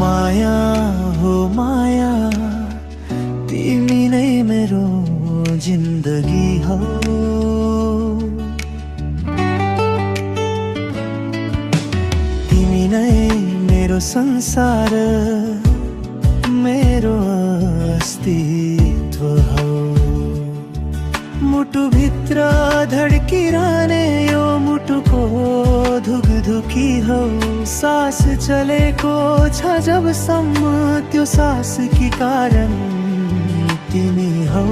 माया हो माया, तिमी नै मेरो जिन्दगी हो। तिमी नै मेरो संसार, मेरो अस्तित्व हो। मुटुभित्र धड्किरहने यो मुटुको धुकधुकी हो। सास चलेको छ जबसम्म, त्यो सासकी कारण तिमी हो।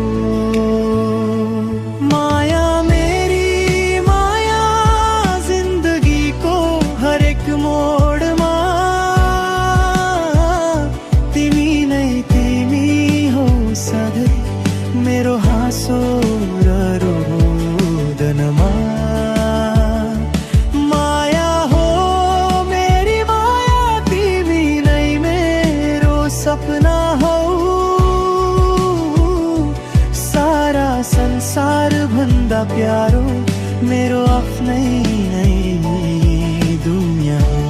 माया मेरी माया, जिन्दगीको हरेक मोडमा तिमी नै तिमी हो सधैँ, मेरो हाँसो र रोदनमा। माया हो मेरी माया, तिमी नै मेरो सपना हो। सारा संसार भन्दा प्यारो मेरो आफ्नै नै दुनिया हो।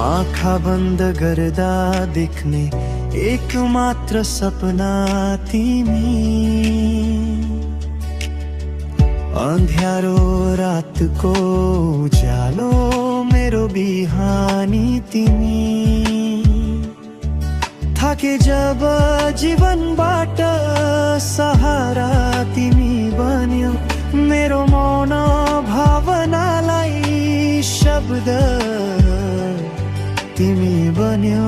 आँखा बन्द गर्दा देख्ने एक मात्र सपना तिमी। अन्ध्यारो रातको उज्यालो मेरो बिहानी तिमी। थाके जब जीवनबाट सहारा तिमी बन्यो, मेरो मौन भावनालाई शब्द तिमी बन्यो।